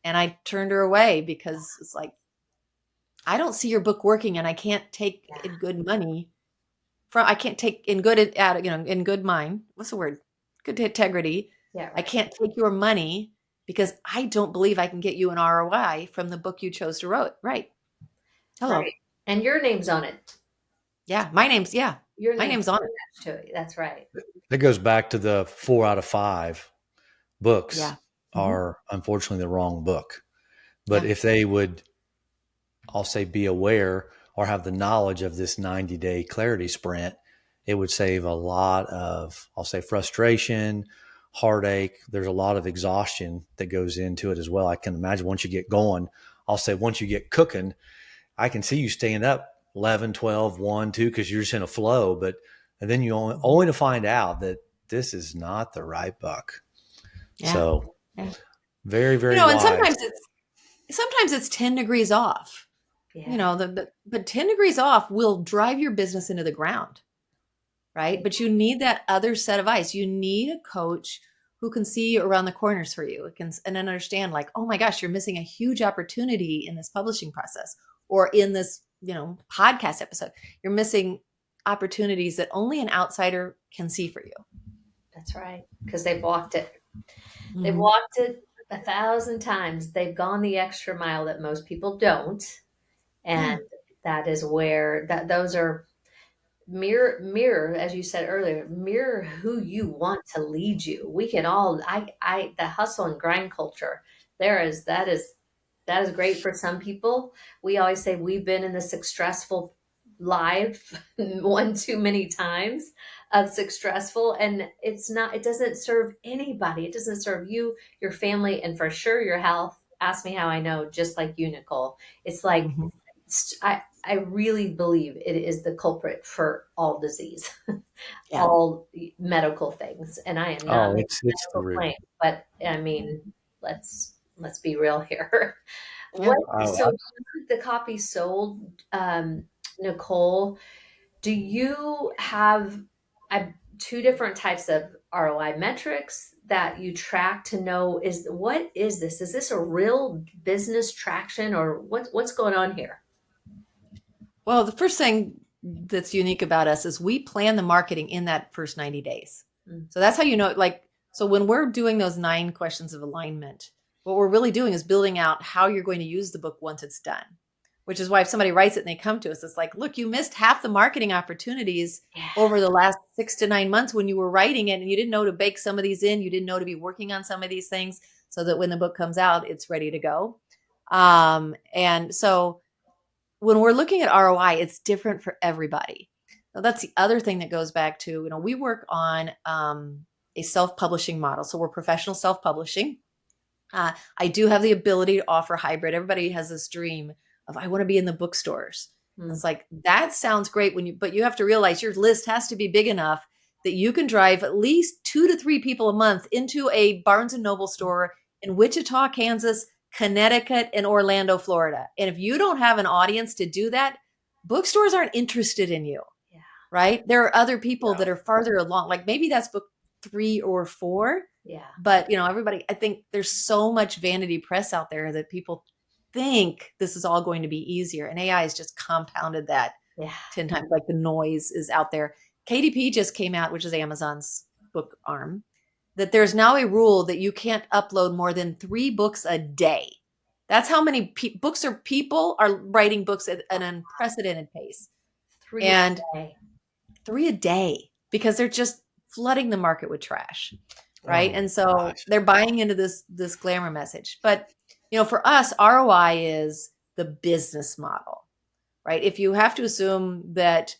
And I turned her away because it's like, I don't see your book working, and I can't take in good money I can't take in good in good mind. What's the word? Good integrity. Yeah. Right. I can't take your money because I don't believe I can get you an ROI from the book you chose to write. Hello. Right. And your name's on it. Yeah. My name's on it. To it. That's right. That goes back to the 4 out of 5 books are unfortunately the wrong book. But if they would, I'll say, be aware or have the knowledge of this 90-day clarity sprint, it would save a lot of, I'll say, frustration, heartache. There's a lot of exhaustion that goes into it as well. I can imagine once you get going, I'll say once you get cooking, I can see you staying up 11, 12, 1, 2, because you're just in a flow. And then you only to find out that this is not the right book. Yeah. So very, very wise. And sometimes it's 10 degrees off. Yeah. But 10 degrees off will drive your business into the ground, right? But you need that other set of eyes. You need a coach who can see around the corners for you and then understand, like, oh my gosh, you're missing a huge opportunity in this publishing process or in this, podcast episode. You're missing opportunities that only an outsider can see for you. That's right. Because they've walked it. They've Mhm. walked it 1,000 times. They've gone the extra mile that most people don't. And Yeah. that is where those are mirror, as you said earlier, mirror who you want to lead you. We can all, the hustle and grind culture, that is great for some people. We always say we've been in this stressful life one too many times of successful, and it doesn't serve anybody. It doesn't serve you, your family, and for sure your health. Ask me how I know, just like you, Nicole. It's like, Mhm. I really believe it is the culprit for all disease, Yeah. all medical things. And I am not Oh, making it's a the medical root. claim, but I mean, let's be real here. Yeah. What Oh, so the copy sold, Nicole, do you have uh, two different types of ROI metrics that you track to know what is this? Is this a real business traction, or what's going on here? Well, the first thing that's unique about us is we plan the marketing in that first 90 days. Mm. So that's how you know, like, so when we're doing those 9 questions of alignment, what we're really doing is building out how you're going to use the book once it's done, which is why if somebody writes it and they come to us, it's like, look, you missed half the marketing opportunities Yeah. over the last 6 to 9 months when you were writing it and you didn't know to bake some of these in. You didn't know to be working on some of these things so that when the book comes out, it's ready to go. And so when we're looking at ROI, it's different for everybody. Now, that's the other thing that goes back to, we work on a self-publishing model. So we're professional self-publishing. I do have the ability to offer hybrid. Everybody has this dream of, I want to be in the bookstores. And Mm. it's like, that sounds great but you have to realize your list has to be big enough that you can drive at least 2 to 3 people a month into a Barnes and Noble store in Wichita, Kansas, Connecticut, and Orlando, Florida. And if you don't have an audience to do that, bookstores aren't interested in you, Yeah. right? There are other people yeah. that are farther along, like maybe that's book 3 or 4. Yeah. But everybody, I think there's so much vanity press out there that people think this is all going to be easier. And AI has just compounded that Yeah. 10 times. Like the noise is out there. KDP just came out, which is Amazon's book arm, that there's now a rule that you can't upload more than 3 books a day. That's how many people are writing books at an unprecedented pace. Three a And day. 3 a day because they're just flooding the market with trash. Oh Right. my And so gosh. they're buying into this glamour message. But, for us, ROI is the business model, right? If you have to assume that,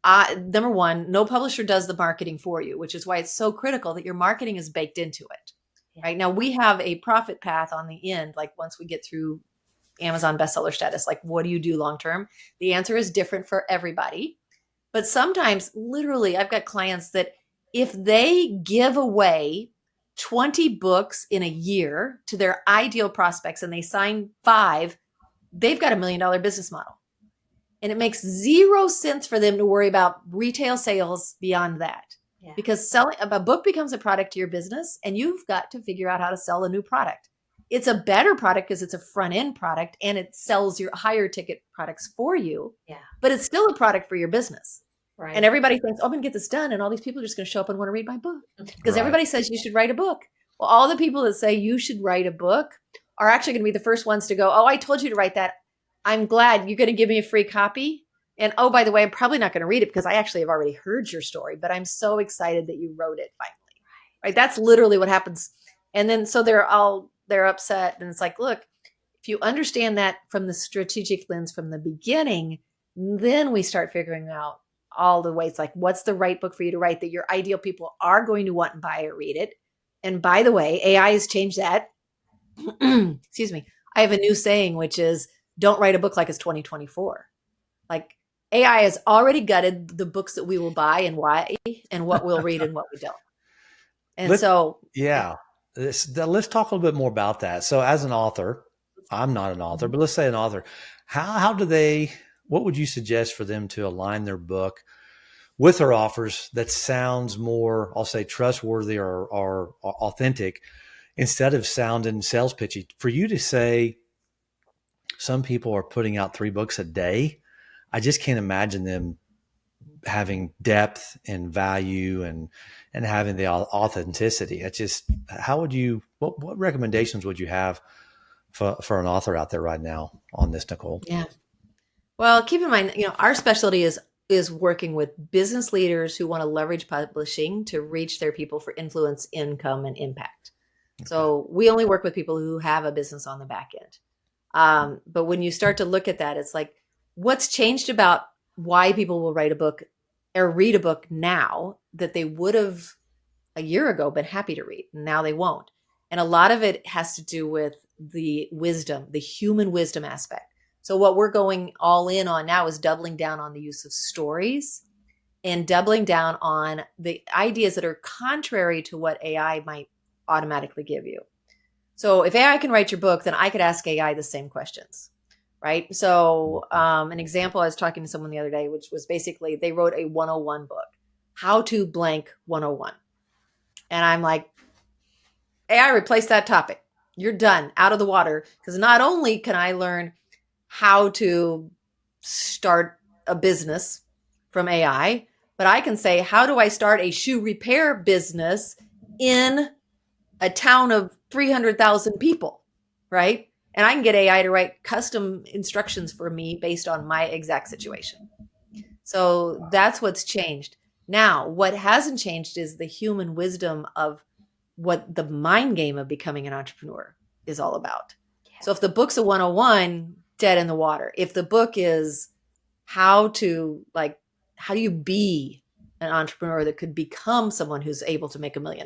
number one, no publisher does the marketing for you, which is why it's so critical that your marketing is baked into it. Yeah. Right now, we have a profit path on the end. Like once we get through Amazon bestseller status, like what do you do long term? The answer is different for everybody. But sometimes, literally, I've got clients that if they give away 20 books in a year to their ideal prospects and they sign 5, they've got $1 million business model. And it makes 0 sense for them to worry about retail sales beyond that. Yeah. Because selling a book becomes a product to your business, and you've got to figure out how to sell a new product. It's a better product because it's a front end product and it sells your higher ticket products for you. Yeah. But it's still a product for your business. Right. And everybody thinks, oh, I'm going to get this done. And all these people are just going to show up and want to read my book because Right. everybody says you should write a book. Well, all the people that say you should write a book are actually going to be the first ones to go, oh, I told you to write that. I'm glad you're going to give me a free copy. And oh, by the way, I'm probably not going to read it because I actually have already heard your story, but I'm so excited that you wrote it finally. Right. That's literally what happens. And then so they're upset. And it's like, look, if you understand that from the strategic lens from the beginning, then we start figuring out all the ways, like what's the right book for you to write that your ideal people are going to want and buy or read it. And by the way, AI has changed that. Excuse me. I have a new saying, which is don't write a book like it's 2024. Like AI has already gutted the books that we will buy and why and what we'll read and what we don't. And Let's, so, yeah. Let's talk a little bit more about that. So as an author, I'm not an author, but let's say an author, how do they, what would you suggest for them to align their book with their offers that sounds more, I'll say, trustworthy or authentic instead of sounding sales pitchy? For you to say some people are putting out 3 books a day, I just can't imagine them having depth and value and and having the authenticity. It's just, how would you, what recommendations would you have for an author out there right now on this, Nicole? Yeah. Well, keep in mind, our specialty is working with business leaders who want to leverage publishing to reach their people for influence, income, and impact. Okay. So we only work with people who have a business on the back end. But when you start to look at that, it's like, what's changed about why people will write a book or read a book now that they would have a year ago been happy to read, and now they won't. And a lot of it has to do with the wisdom, the human wisdom aspect. So what we're going all in on now is doubling down on the use of stories and doubling down on the ideas that are contrary to what AI might automatically give you. So if AI can write your book, then I could ask AI the same questions, right? So an example, I was talking to someone the other day, which was basically they wrote a 101 book, how to blank 101. And I'm like, AI, replace that topic. You're done, out of the water. Because not only can I learn how to start a business from AI, but I can say, how do I start a shoe repair business in a town of 300,000 people, right? And I can get AI to write custom instructions for me based on my exact situation. So that's what's changed. Now, what hasn't changed is the human wisdom of what the mind game of becoming an entrepreneur is all about. So if the book's a 101, dead in the water. If the book is how do you be an entrepreneur that could become someone who's able to make $1 million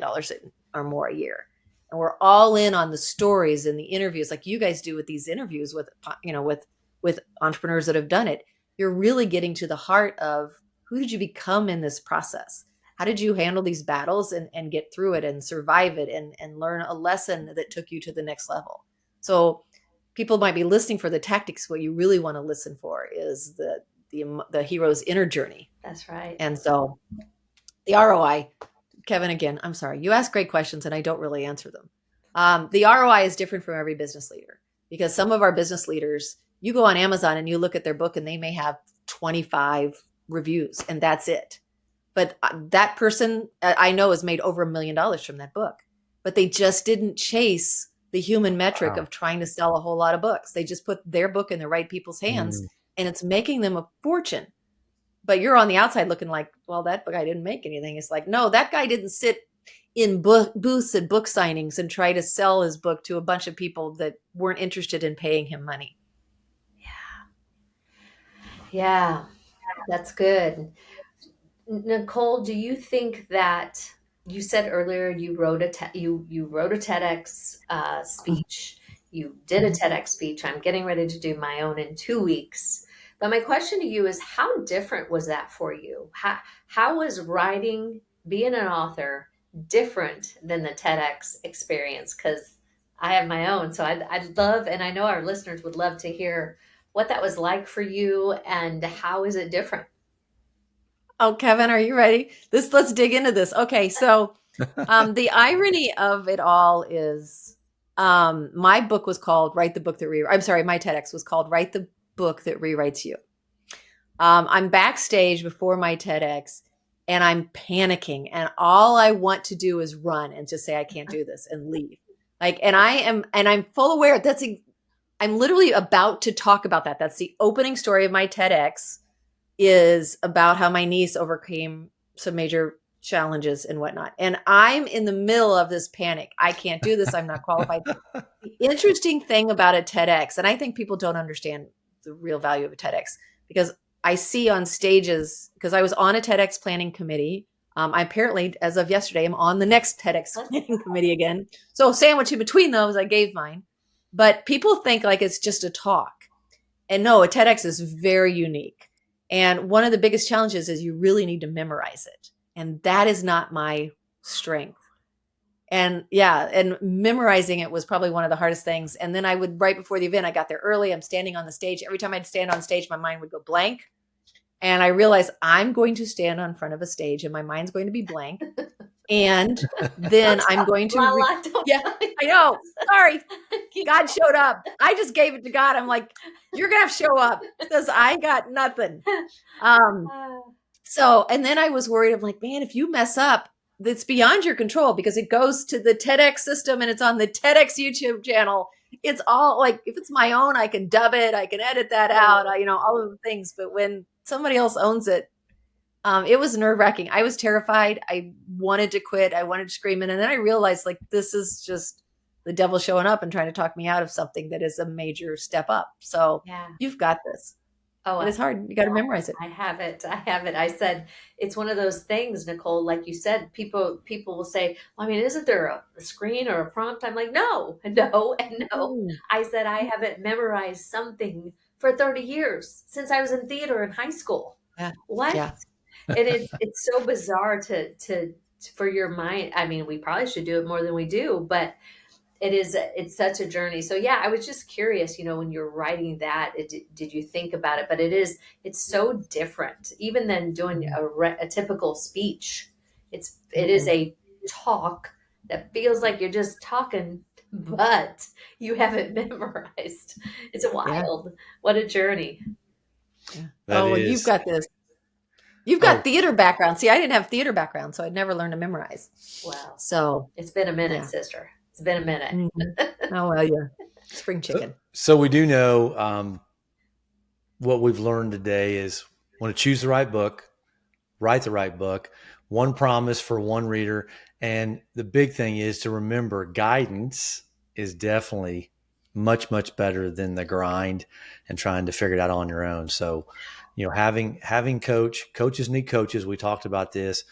or more a year? And we're all in on the stories and the interviews like you guys do with these interviews with entrepreneurs that have done it. You're really getting to the heart of who did you become in this process? How did you handle these battles and get through it and survive it and learn a lesson that took you to the next level? So people might be listening for the tactics. What you really want to listen for is the hero's inner journey. That's right. And so the ROI, Kevin, again, I'm sorry. You ask great questions and I don't really answer them. The ROI is different from every business leader because some of our business leaders, you go on Amazon and you look at their book and they may have 25 reviews and that's it. But that person I know has made over $1 million from that book, but they just didn't chase the human metric of trying to sell a whole lot of books. They just put their book in the right people's hands and it's making them a fortune. But you're on the outside looking like, well, that guy didn't make anything. It's like, no, that guy didn't sit in booths at book signings and try to sell his book to a bunch of people that weren't interested in paying him money. Yeah, that's good. Nicole, do you think that you said earlier you wrote you wrote a TEDx speech? You did a TEDx speech. I'm getting ready to do my own in 2 weeks. But my question to you is, how different was that for you? How was writing, being an author, different than the TEDx experience? Because I have my own. So I'd love, and I know our listeners would love to hear what that was like for you and how is it different? Oh, Kevin, are you ready? Let's dig into this. Okay, so the irony of it all is my book was called Write the Book That I'm sorry, my TEDx was called Write the Book That Rewrites You. I'm backstage before my TEDx and I'm panicking and all I want to do is run and just say I can't do this and leave. I'm full aware I'm literally about to talk about that. That's the opening story of my TEDx. Is about how my niece overcame some major challenges and whatnot. And I'm in the middle of this panic. I can't do this. I'm not qualified. The interesting thing about a TEDx, and I think people don't understand the real value of a TEDx, because I see on stages, because I was on a TEDx planning committee. I apparently, as of yesterday, am on the next TEDx planning committee again. So sandwich in between those, I gave mine. But people think like it's just a talk. And no, a TEDx is very unique. And one of the biggest challenges is you really need to memorize it. And that is not my strength. And memorizing it was probably one of the hardest things. And then right before the event, I got there early. I'm standing on the stage. Every time I'd stand on stage, my mind would go blank. And I realized I'm going to stand on front of a stage and my mind's going to be blank. And then I'm going to, I know, sorry, God showed up. I just gave it to God. I'm like, you're going to have to show up because I got nothing. And then I was worried. I'm like, man, if you mess up, it's beyond your control because it goes to the TEDx system and it's on the TEDx YouTube channel. It's all like, if it's my own, I can dub it, I can edit that out, all of the things. But when somebody else owns it, it was nerve-wracking. I was terrified. I wanted to quit. I wanted to scream it. And then I realized, like, this is just the devil showing up and trying to talk me out of something that is a major step up. So you've got this. Oh, but it's hard. You got to memorize it. I have it. I said, it's one of those things, Nicole, like you said, people will say, well, I mean, isn't there a screen or a prompt? I'm like, no. I said, I haven't memorized something for 30 years since I was in theater in high school. Yeah. What? Yeah. And it's so bizarre to for your mind. I mean, we probably should do it more than we do, but it's such a journey. So I was just curious, when you're writing that, did you think about it? But it's so different even than doing a typical speech. It is a talk that feels like you're just talking, but you haven't memorized. It's wild. What a journey. Yeah. You've got this. You've got theater background. See, I didn't have theater background, so I'd never learned to memorize. Wow. So it's been a minute, sister. It's been a minute. Mm-hmm. Oh, well, yeah. Spring chicken. So we do know what we've learned today is want to choose the right book, write the right book, one promise for one reader. And the big thing is to remember guidance is definitely much, much better than the grind and trying to figure it out on your own. So, having coaches need coaches. We talked about this.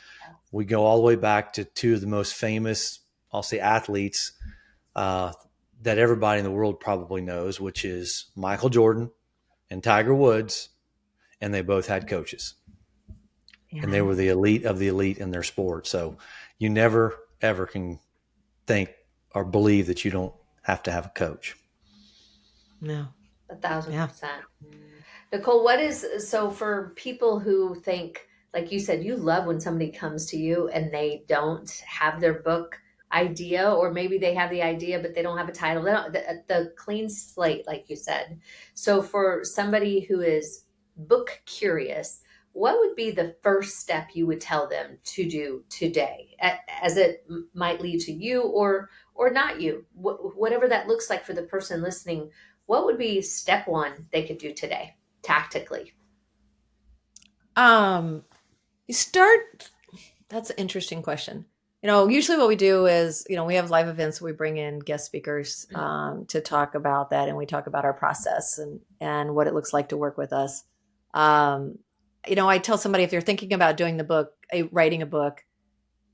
We go all the way back to two of the most famous, I'll say, athletes that everybody in the world probably knows, which is Michael Jordan and Tiger Woods. And they both had coaches. Yeah. And they were the elite of the elite in their sport. So you never, ever can think or believe that you don't have to have a coach. No. 1,000%. Nicole, so for people who think, like you said, you love when somebody comes to you and they don't have their book idea, or maybe they have the idea, but they don't have a title. They don't, the clean slate, like you said. So for somebody who is book curious, what would be the first step you would tell them to do today, as it might lead to you or not you, whatever that looks like for the person listening? What would be step one they could do today, tactically? You start. That's an interesting question. Usually what we do is, we have live events. We bring in guest speakers to talk about that, and we talk about our process and what it looks like to work with us. I tell somebody, if you're thinking about doing the book, writing a book,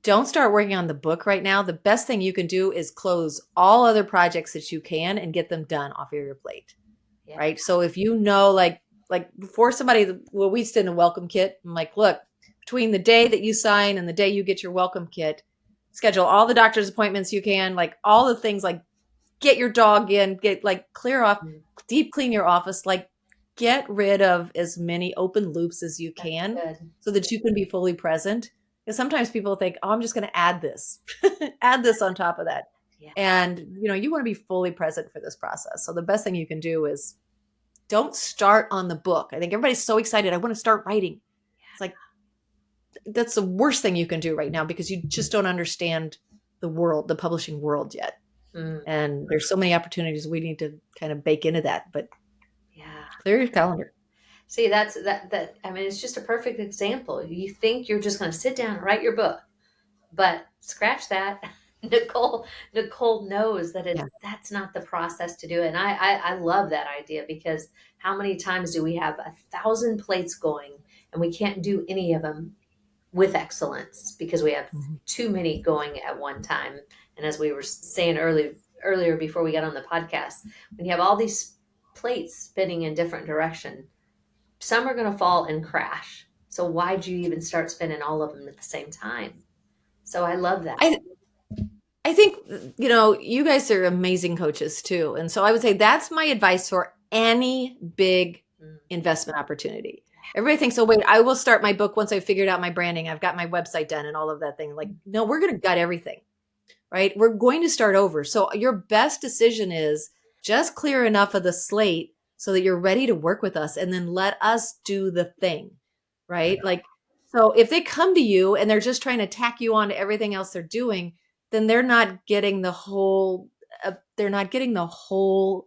don't start working on the book right now. The best thing you can do is close all other projects that you can and get them done off of your plate. Yeah. Right. So if like before somebody, we send a welcome kit. I'm like, look, between the day that you sign and the day you get your welcome kit, schedule all the doctor's appointments you can, like all the things, like get your dog in, clear off, deep clean your office, get rid of as many open loops as you can so that you can be fully present. Because sometimes people think, I'm just going to add this on top of that. Yeah. And, you want to be fully present for this process. So the best thing you can do is don't start on the book. I think everybody's so excited. I want to start writing. It's like, that's the worst thing you can do right now because you just don't understand the world, the publishing world yet. And there's so many opportunities we need to kind of bake into that, but clear your calendar. See, that. I mean, it's just a perfect example. You think you're just going to sit down and write your book, but scratch that. Nicole knows that that's not the process to do it. And I love that idea, because how many times do we have 1,000 plates going and we can't do any of them with excellence because we have too many going at one time. And as we were saying earlier before we got on the podcast, when you have all these plates spinning in different direction, some are going to fall and crash. So why'd you even start spinning all of them at the same time? So I love that. I think, you guys are amazing coaches too. And so I would say that's my advice for any big investment opportunity. Everybody thinks, oh, wait, I will start my book once I've figured out my branding. I've got my website done and all of that thing. Like, no, we're going to gut everything, right? We're going to start over. So your best decision is just clear enough of the slate so that you're ready to work with us, and then let us do the thing, right? Like, So if they come to you and they're just trying to tack you on to everything else they're doing, then they're not getting the whole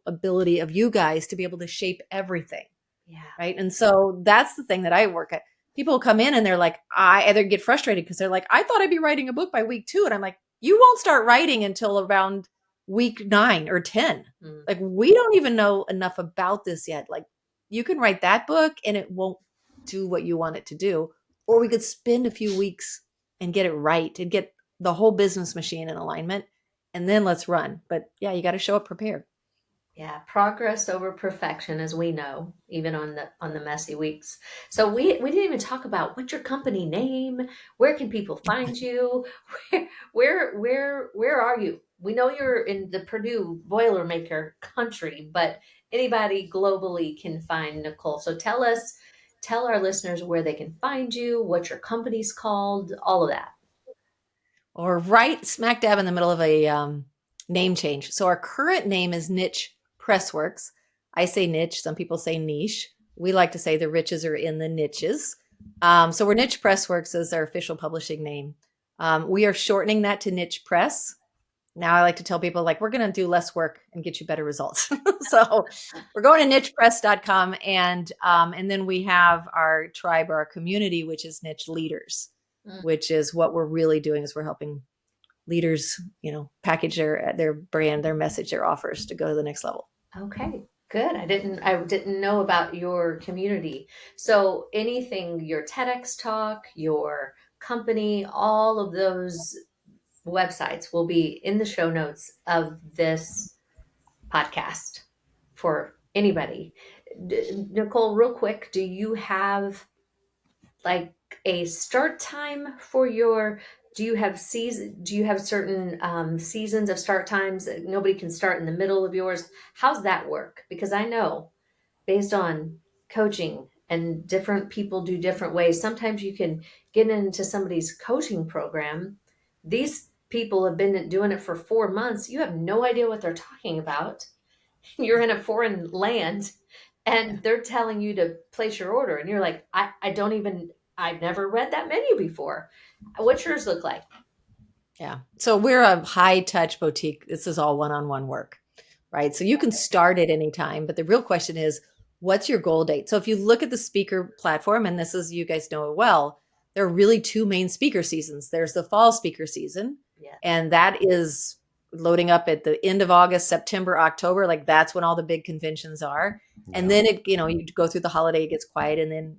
ability of you guys to be able to shape everything. Yeah. Right. And so that's the thing that I work at. People come in and they're like, I either get frustrated because they're like, I thought I'd be writing a book by week 2. And I'm like, you won't start writing until around week 9 or 10. Like, we don't even know enough about this yet. Like, you can write that book and it won't do what you want it to do. Or we could spend a few weeks and get it right and get the whole business machine in alignment. And then let's run. But yeah, you got to show up prepared. Yeah, progress over perfection, as we know, even on the messy weeks. So we didn't even talk about what's your company name, where can people find you, where are you? We know you're in the Purdue Boilermaker country, but anybody globally can find Nicole. So tell our listeners where they can find you, what your company's called, all of that. Or right smack dab in the middle of a name change. So our current name is Niche Pressworks. I say niche. Some people say niche. We like to say the riches are in the niches. So we're Niche Pressworks is our official publishing name. We are shortening that to Niche Press. Now I like to tell people, like, we're going to do less work and get you better results. So we're going to nichepress.com. And then we have our tribe, our community, which is Niche Leaders, which is what we're really doing is we're helping leaders, package their brand, their message, their offers to go to the next level. Okay, good. I didn't know about your community. So anything, your TEDx talk, your company, all of those websites will be in the show notes of this podcast for anybody. Nicole, real quick, do you have like a start time for do you have certain seasons of start times? Nobody can start in the middle of yours. How's that work? Because I know based on coaching and different people do different ways. Sometimes you can get into somebody's coaching program. These people have been doing it for 4 months. You have no idea what they're talking about. You're in a foreign land and they're telling you to place your order. And you're like, I've never read that menu before. What's yours look like? Yeah. So we're a high touch boutique. This is all one-on-one work, right? So you can start at any time, but the real question is, what's your goal date? So if you look at the speaker platform, and this is, you guys know it well, there are really 2 main speaker seasons. There's the fall speaker season, and that is loading up at the end of August, September, October. Like, that's when all the big conventions are. And then you go through the holiday, it gets quiet. And then,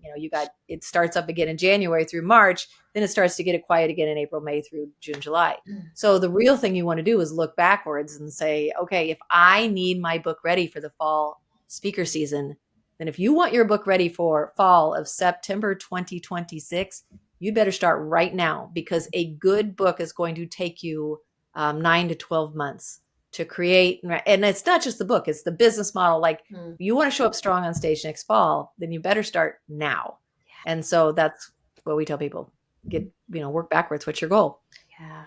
it starts up again in January through March. Then it starts to get quiet again in April, May through June, July. So the real thing you want to do is look backwards and say, okay, if I need my book ready for the fall speaker season, then if you want your book ready for fall of September 2026, you better start right now, because a good book is going to take you 9 to 12 months to create. And it's not just the book, it's the business model. Like, you want to show up strong on stage next fall, then you better start now. And so that's what we tell people. Work backwards. What's your goal? Yeah.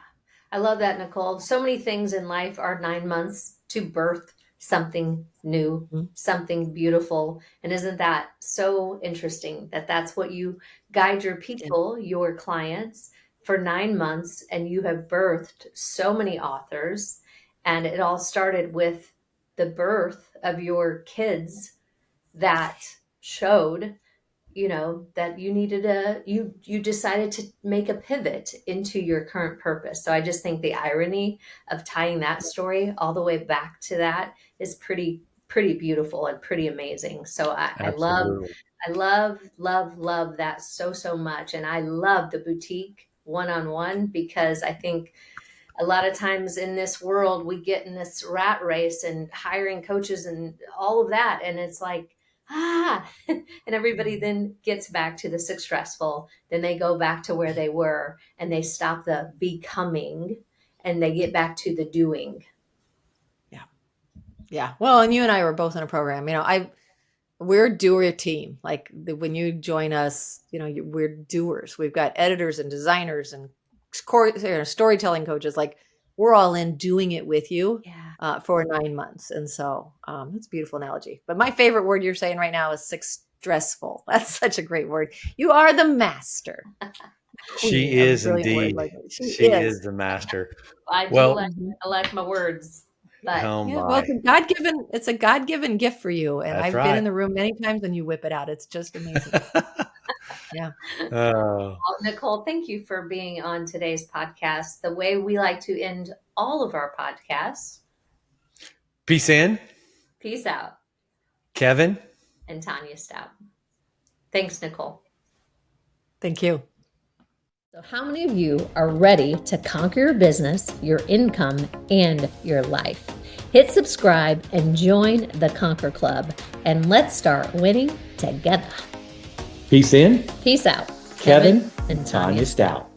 I love that, Nicole. So many things in life are 9 months to birth something new, something beautiful. And isn't that so interesting that that's what you guide your people, your clients, for 9 months, and you have birthed so many authors. And it all started with the birth of your kids that showed, that you needed you decided to make a pivot into your current purpose. So I just think the irony of tying that story all the way back to that is pretty beautiful and pretty amazing. So I love that so much. And I love the boutique one-on-one, because I think a lot of times in this world, we get in this rat race and hiring coaches and all of that. And it's like, and everybody then gets back to the successful. Then they go back to where they were and they stop the becoming and they get back to the doing. Yeah. Well, and you and I were both in a program, we're a doer team. Like, when you join us, we're doers. We've got editors and designers and storytelling coaches. Like, we're all in doing it with you for 9 months. And so it's a beautiful analogy. But my favorite word you're saying right now is masterful. That's such a great word. You are the master. She Queen of is brilliant word indeed. like that. She She is. is the master. I do Well, like Mhm. I like my words, but oh Yeah, well, my, it's a God-given gift for you. And that's I've been in right. the room many times when you whip it out. It's just amazing. Yeah. Oh, well, Nicole, thank you for being on today's podcast. The way we like to end all of our podcasts. peace in, Peace out. Kevin. And Tanya Stout. Thanks, Nicole. Thank you. So, how many of you are ready to conquer your business, your income, and your life? Hit subscribe and join the Conquer Club, and let's start winning together. Peace in, Peace out. Kevin and Tanya Stout.